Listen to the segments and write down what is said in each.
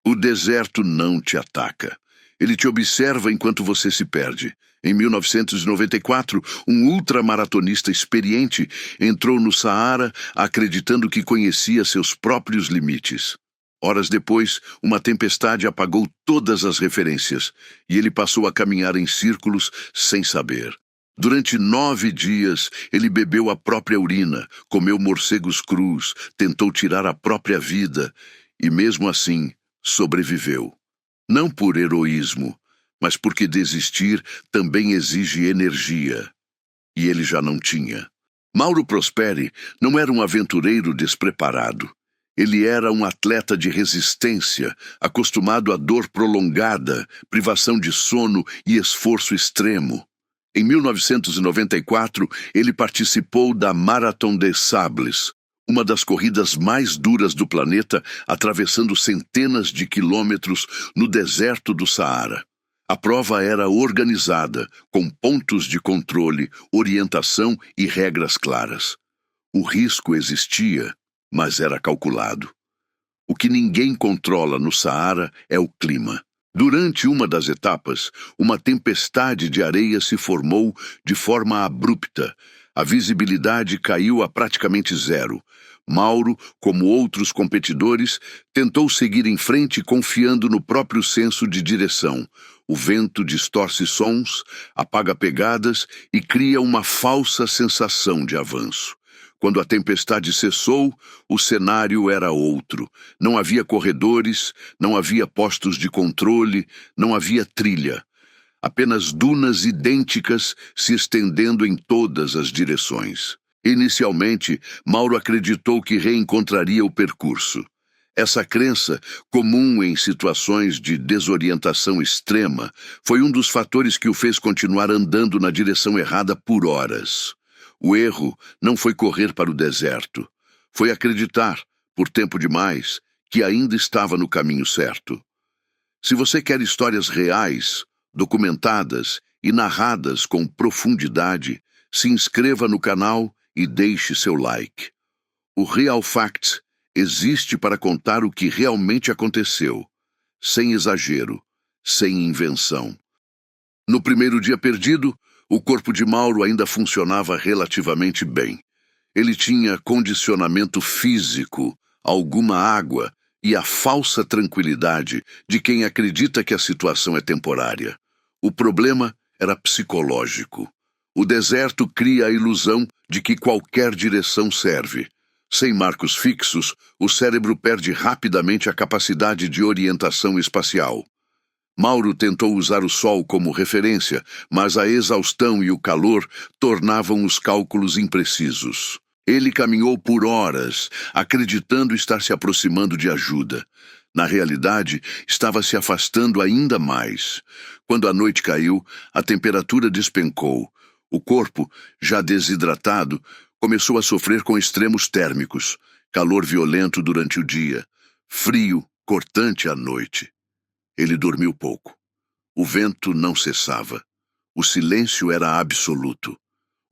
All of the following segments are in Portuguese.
O deserto não te ataca. Ele te observa enquanto você se perde. Em 1994, um ultramaratonista experiente entrou no Saara acreditando que conhecia seus próprios limites. Horas depois, uma tempestade apagou todas as referências e ele passou a caminhar em círculos sem saber. Durante 9 dias, ele bebeu a própria urina, comeu morcegos crus, tentou tirar a própria vida e, mesmo assim, sobreviveu. Não por heroísmo, mas porque desistir também exige energia. E ele já não tinha. Mauro Prosperi não era um aventureiro despreparado. Ele era um atleta de resistência, acostumado à dor prolongada, privação de sono e esforço extremo. Em 1994, ele participou da Marathon des Sables, uma das corridas mais duras do planeta, atravessando centenas de quilômetros no deserto do Saara. A prova era organizada, com pontos de controle, orientação e regras claras. O risco existia, mas era calculado. O que ninguém controla no Saara é o clima. Durante uma das etapas, uma tempestade de areia se formou de forma abrupta. A visibilidade caiu a praticamente zero. Mauro, como outros competidores, tentou seguir em frente confiando no próprio senso de direção. O vento distorce sons, apaga pegadas e cria uma falsa sensação de avanço. Quando a tempestade cessou, o cenário era outro. Não havia corredores, não havia postos de controle, não havia trilha. Apenas dunas idênticas se estendendo em todas as direções. Inicialmente, Mauro acreditou que reencontraria o percurso. Essa crença, comum em situações de desorientação extrema, foi um dos fatores que o fez continuar andando na direção errada por horas. O erro não foi correr para o deserto. Foi acreditar, por tempo demais, que ainda estava no caminho certo. Se você quer histórias reais, documentadas e narradas com profundidade, se inscreva no canal e deixe seu like. O Real Facts existe para contar o que realmente aconteceu, sem exagero, sem invenção. No primeiro dia perdido, o corpo de Mauro ainda funcionava relativamente bem. Ele tinha condicionamento físico, alguma água e a falsa tranquilidade de quem acredita que a situação é temporária. O problema era psicológico. O deserto cria a ilusão de que qualquer direção serve. Sem marcos fixos, o cérebro perde rapidamente a capacidade de orientação espacial. Mauro tentou usar o sol como referência, mas a exaustão e o calor tornavam os cálculos imprecisos. Ele caminhou por horas, acreditando estar se aproximando de ajuda. Na realidade, estava se afastando ainda mais. Quando a noite caiu, a temperatura despencou. O corpo, já desidratado, começou a sofrer com extremos térmicos, calor violento durante o dia, frio cortante à noite. Ele dormiu pouco. O vento não cessava. O silêncio era absoluto.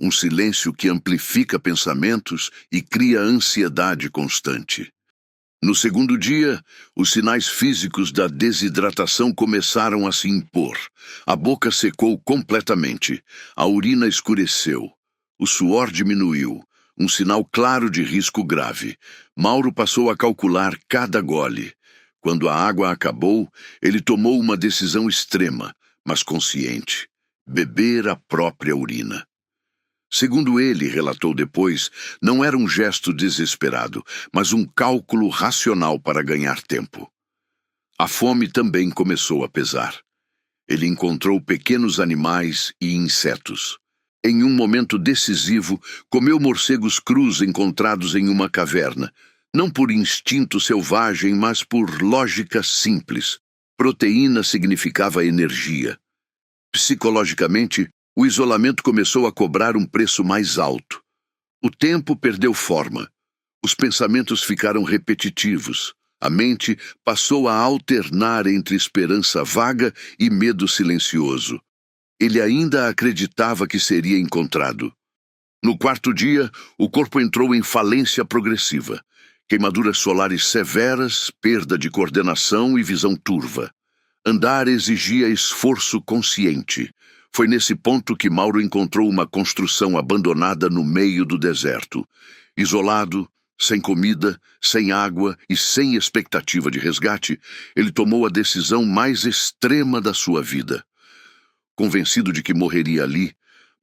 Um silêncio que amplifica pensamentos e cria ansiedade constante. No segundo dia, os sinais físicos da desidratação começaram a se impor. A boca secou completamente. A urina escureceu. O suor diminuiu. Um sinal claro de risco grave. Mauro passou a calcular cada gole. Quando a água acabou, ele tomou uma decisão extrema, mas consciente: beber a própria urina. Segundo ele, relatou depois, não era um gesto desesperado, mas um cálculo racional para ganhar tempo. A fome também começou a pesar. Ele encontrou pequenos animais e insetos. Em um momento decisivo, comeu morcegos crus encontrados em uma caverna, não por instinto selvagem, mas por lógica simples. Proteína significava energia. Psicologicamente, o isolamento começou a cobrar um preço mais alto. O tempo perdeu forma. Os pensamentos ficaram repetitivos. A mente passou a alternar entre esperança vaga e medo silencioso. Ele ainda acreditava que seria encontrado. No quarto dia, o corpo entrou em falência progressiva. Queimaduras solares severas, perda de coordenação e visão turva. Andar exigia esforço consciente. Foi nesse ponto que Mauro encontrou uma construção abandonada no meio do deserto. Isolado, sem comida, sem água e sem expectativa de resgate, ele tomou a decisão mais extrema da sua vida. Convencido de que morreria ali,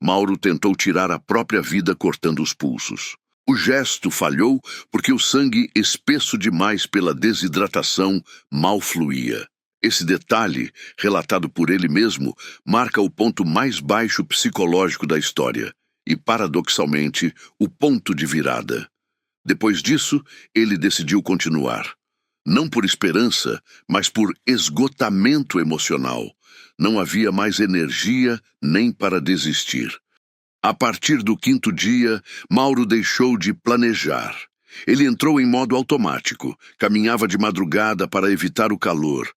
Mauro tentou tirar a própria vida cortando os pulsos. O gesto falhou porque o sangue, espesso demais pela desidratação, mal fluía. Esse detalhe, relatado por ele mesmo, marca o ponto mais baixo psicológico da história e, paradoxalmente, o ponto de virada. Depois disso, ele decidiu continuar. Não por esperança, mas por esgotamento emocional. Não havia mais energia nem para desistir. A partir do 5º dia, Mauro deixou de planejar. Ele entrou em modo automático, caminhava de madrugada para evitar o calor,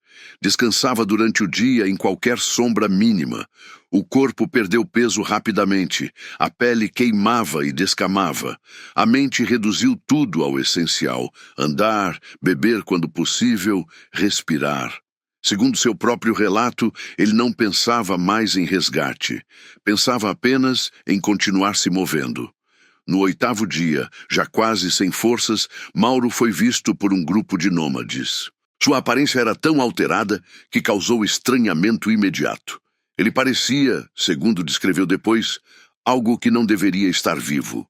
descansava durante o dia em qualquer sombra mínima. O corpo perdeu peso rapidamente, a pele queimava e descamava. A mente reduziu tudo ao essencial: andar, beber quando possível, respirar. Segundo seu próprio relato, ele não pensava mais em resgate. Pensava apenas em continuar se movendo. No 8º dia, já quase sem forças, Mauro foi visto por um grupo de nômades. Sua aparência era tão alterada que causou estranhamento imediato. Ele parecia, segundo descreveu depois, algo que não deveria estar vivo.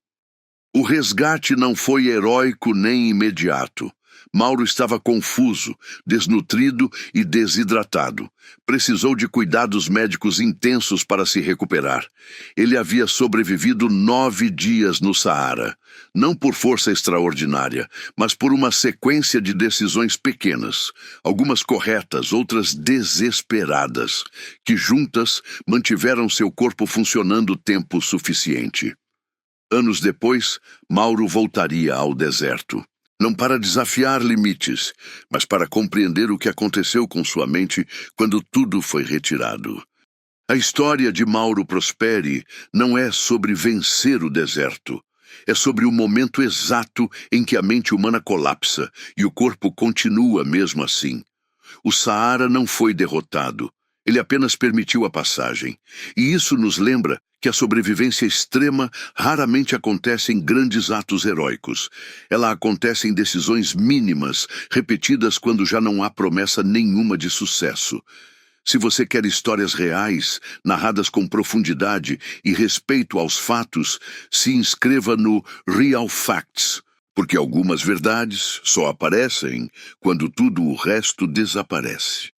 O resgate não foi heróico nem imediato. Mauro estava confuso, desnutrido e desidratado. Precisou de cuidados médicos intensos para se recuperar. Ele havia sobrevivido 9 dias no Saara, não por força extraordinária, mas por uma sequência de decisões pequenas, algumas corretas, outras desesperadas, que juntas mantiveram seu corpo funcionando tempo suficiente. Anos depois, Mauro voltaria ao deserto. Não para desafiar limites, mas para compreender o que aconteceu com sua mente quando tudo foi retirado. A história de Mauro Prosperi não é sobre vencer o deserto. É sobre o momento exato em que a mente humana colapsa e o corpo continua mesmo assim. O Saara não foi derrotado. Ele apenas permitiu a passagem. E isso nos lembra que a sobrevivência extrema raramente acontece em grandes atos heróicos. Ela acontece em decisões mínimas, repetidas quando já não há promessa nenhuma de sucesso. Se você quer histórias reais, narradas com profundidade e respeito aos fatos, se inscreva no Real Facts, porque algumas verdades só aparecem quando tudo o resto desaparece.